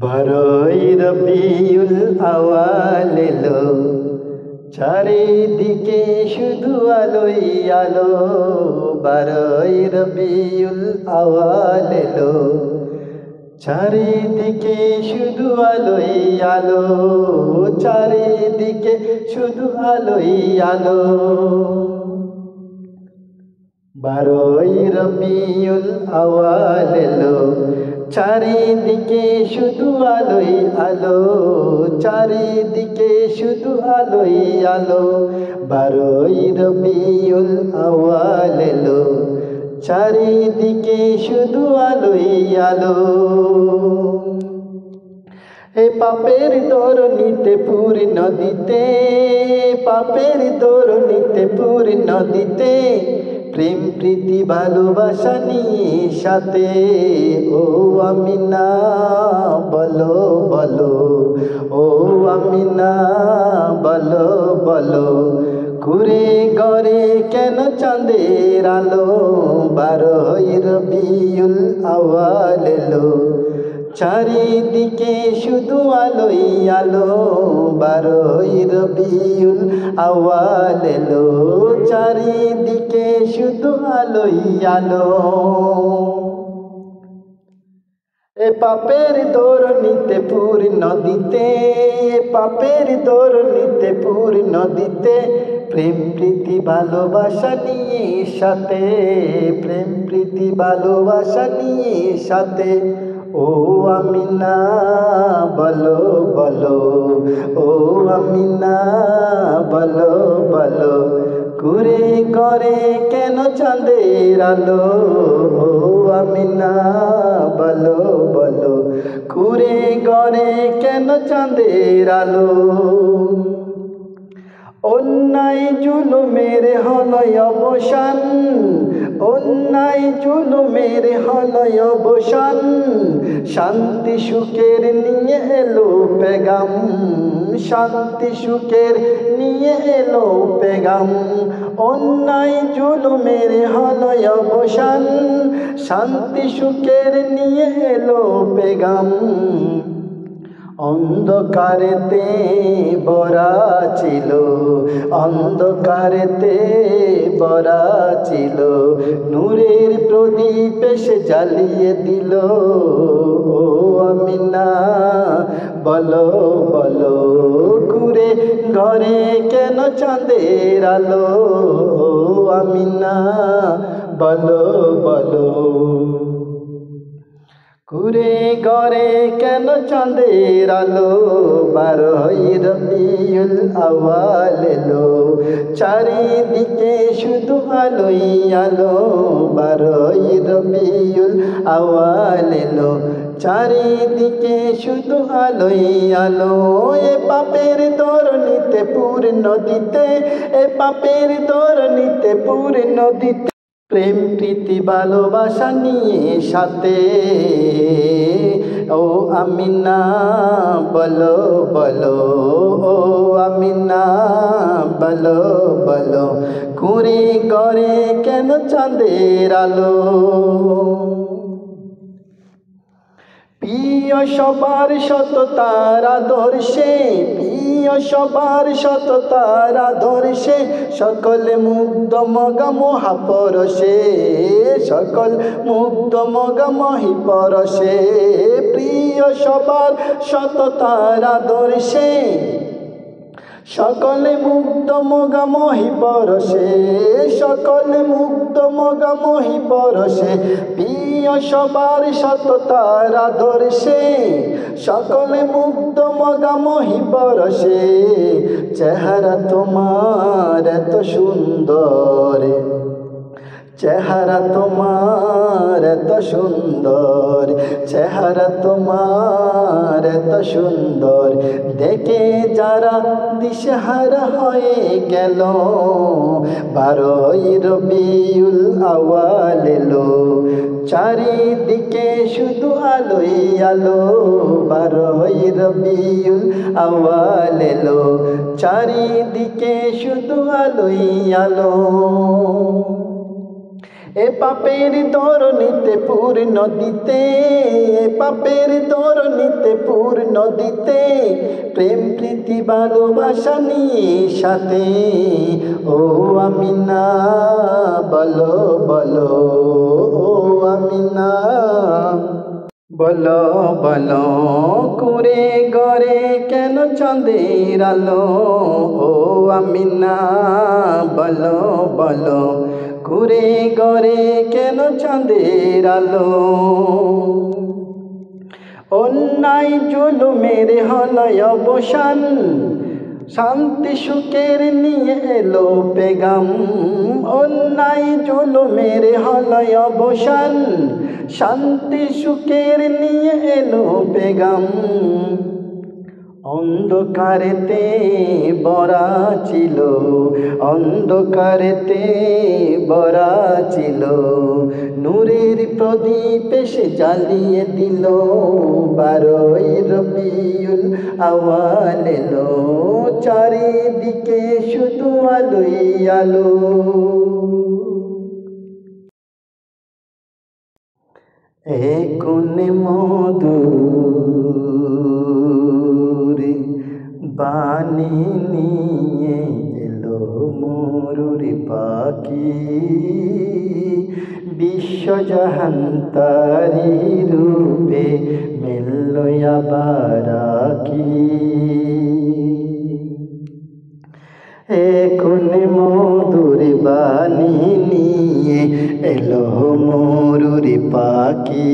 বারোই রবিউল আওয়াল এলো, চারিদিকে শুধু আলোই আলো। বারোই রবিউল আওয়াল এলো, চারিদিকে শুধু আলোই আলো, চারিদিকে শুধু আলোই আলো। বারোই রবিউল আওয়াল এলো, চারিদিকে শুধু আলোই আলো, চারিদিকে শুধু আলোই আলো। বারোই রবিউল আওয়াল এলো, চারিদিকে শুধু আলোই আলো। এ পাপের তরণীতে পুরী নদীতে, পাপের তরণীতে পুরী নদীতে, প্রেম প্রীতি ভালোবাসা নিয়ে সাথে। ও আমিনা বলো বলো, ও আমিনা বলো বলো, কুরে গড়ে কেন চাঁদের আলো। বারোই রবিউল আওয়াল এলো, চারিদিকে শুধু আলোই আলো। বারোই রবিউল আওয়াল এলো, চারিদিকে শুধু আলোই আলো। এ পাপের তরণীতে পুরী নদীতে, পাপের তরণীতে পুরী নদীতে, প্রেম প্রীতি ভালোবাসা নিয়ে সাথে, প্রেম প্রীতি ভালোবাসা নিয়ে সাথে। ও আমিনা বলো বলো, ও আমিনা বলো বলো, কুরে করে কেন চাঁদের আলো। ও আমিনা বলো বলো, কুরে করে কেন চাঁদের আলো। অন্যায় জুলুমের হলো অবসান, অন্যায় জুলুমের হলো অবসান, শান্তি সুখের নিয়ে এলো পেগাম, শান্তি সুখের নিয়ে এলো পেগাম। অন্যায় জুলুমের হলো অবসান, শান্তি সুখের নিয়ে এলো পেগাম। অন্ধকারেতে ভরা ছিল, অন্ধকারেতে ভরা ছিল, নূরের প্রদীপ এসে জ্বালিয়ে দিল। ও আমিনা বলো বলো, কুরে ঘরে কেন চাঁদের আলো। ও আমিনা বলো বলো, কুরে ঘরে কেন চাঁদের আলো। বারোই রবিউল আওয়াল এলো, চারিদিকে শুধু আলোই আলো। বারোই রবিউল আওয়াল এলো, চারিদিকে শুধু আলোই আলো। এ পাপের তরণীতে পুরী নদীতে, এ পাপের তরণীতে পুরী নদীতে, প্রেম প্রীতি ভালোবাসা নিয়ে সাথে। ও আমিনা বলো বলো, ও আমিনা বলো বলো, কুরে গড়ে কেন চাঁদের আলো। প্রিয় সবার সততার আদর্শে, প্রিয় সবার সততার আদর্শে, সকলে মুগ্ধ মগা মহাপরশে, সকল মুগ্ধ মগা মহিপরশে। প্রিয় সবার সততার আদর্শে, সকলে মুগ্ধ মগা মহিপরশে, সকলে মুগ্ধ মগা মহিপরশে। প্রিয় সবার সততার আদর্শে, সকলে মুগ্ধ মগা মহিপরশে। চেহারা তোমার এত সুন্দর, চেহারা তোমার এত সুন্দর, চেহারা তোমার এত সুন্দর, দেখে যারা দিশেহারা হয়ে গেল। বারোই রবিউল আওয়াল এলো, চারিদিকে শুধু আলোই আলো। বারোই রবিউল আওয়াল এলো, চারিদিকে শুধু আলোই আলো। এ পাপের ধরণীতে পূর্ণ দিতে, পাপের ধরণীতে পূর্ণ দিতে, প্রেম প্রীতি ভালোবাসা নিয়ে সাথে। ও আমিনা বলো বলো, ও আমিনা বলো বলো, কুঁড়ে ঘরে কেন চাঁদের আলো? ও আমিনা বলো বলো, কুঁড়ে ঘরে কেন চাঁদের আলো? অন্যায় জুলুমের হলো অবসান, শান্তি সুখের নিয়ে এলো পেগাম। অন্যায় জুলুমের হলো অবসান, শান্তি সুখের নিয়ে এলো পেগাম। অন্ধকারেতে ভরা ছিল, অন্ধকারেতে ভরা ছিল, নূরের প্রদীপ এসে জ্বালিয়ে দিল। 12ই রবিউল আউয়াল এলো, চারিদিকে শুধু আলোই আলো। কোন মধুর বাণী নিয়ে এলো ময়ূর পাখি, বিশ্বজাহান তারি রূপে মিলল আবার কি। কোন মধুর বাণী নিয়ে এলো ময়ূর পাখি,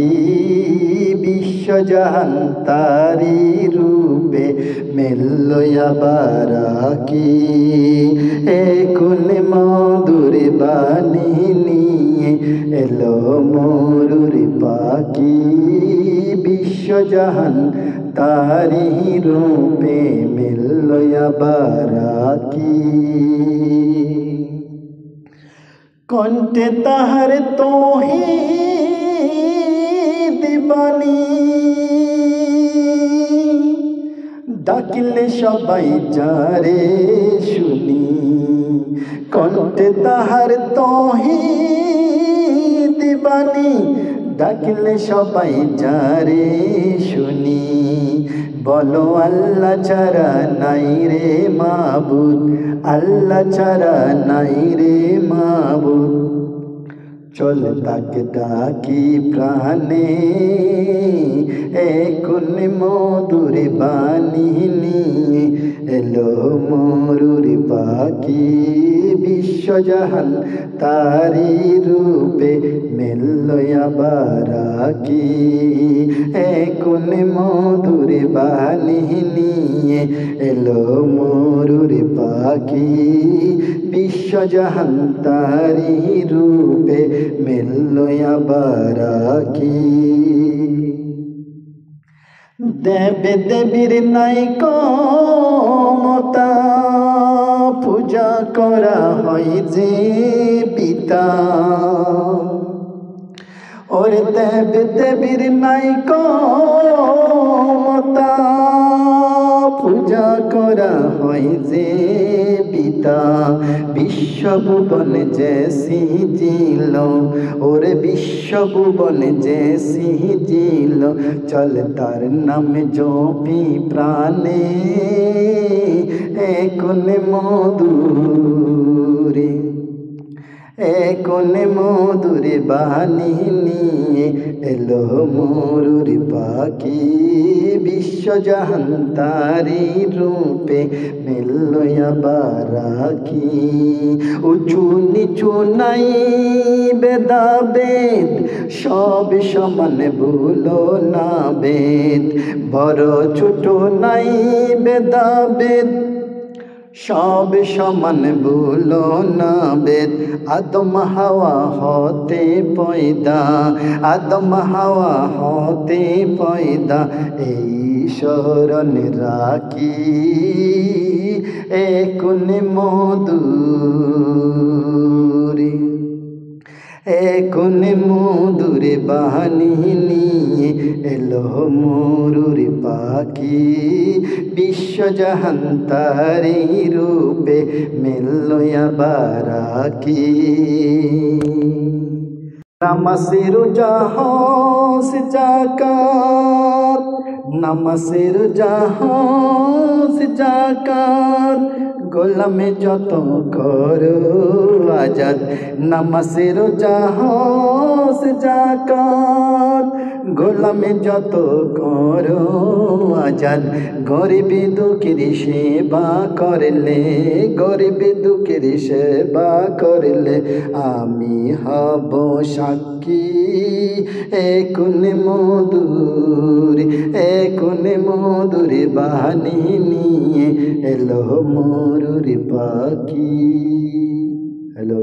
বিশ্বজাহান তারি রূপে মিলল আবার কি। কোন মধুর বাণী নিয়ে এলো ময়ূর পাখি, বিশ্বজাহান তারি রূপে মিলল আবার কি। কণ্ঠে তাহার তৌহিদ বাণী, ডাকিলে সবাই যারে শুনি। কণ্ঠে তাহার তৌহিদ বাণী, ডাকিলে সবাই যারে শুনি। বলো আল্লাহ ছাড়া নাই রে মাবুদ, আল্লাহ ছাড়া নাই রে মাবুদ। চল তাকে ডাকি প্রাণে, কোন মধুর বাণী নিয়ে এলো ময়ূর পাখি, বিশ্বজাহান তারি রূপে মিলল আবার কি। কোন মধুর বাণী নিয়ে এলো ময়ূর পাখি, বিশ্বজাহান তারি রূপে মিলল আবার কি। দেবে দেবীর নাই ক্ষমতা, পূজা করা হয় যে পিতা। ওরে দেব দেবীর নাই ক্ষমতা, পূজা করা হয় যে পিতা। বিশ্বভুবন যে সিজিল, ওরে বিশ্বভুবন যে সিজিল, চল তার নামে জপি প্রাণে। কোন মধুরে, কোন মধুর বাণী নিয়ে এলো ময়ূর পাখি, বিশ্বজাহান তারি রূপে মিলল আবার কি। উঁচু নিচু নাই বেদাবেদ, সব সমান ভুলো না বেদ। বড় ছোট নাই বেদাবেদ, সব সমান ভুলো না বেদ। আদম হাওয়া হতে পয়দা, আদম হাওয়া হতে পয়দা, এই স্মরণ রাখি। কোন মধুরে, কোন মধুর বাণী নিয়ে এলো ময়ূর পাখি, বিশ্বজাহান তারি রূপে মিলল আবার কি। নামাজের জাহাজ জাকাত, নামাজের জাহাজ জাকাত, গোলামে যত করো আজাদ। নামাজের জাহাজ জাকাত, গোলামে যত করো আজাদ। গরিব দুঃখের সেবা করলে, গরিব দুঃখের সেবা করলে আমি হব সাক্ষী। এখন মধুর, এখন মধুর বাণী নিয়ে এলো ময়ূর পাখি। হ্যালো।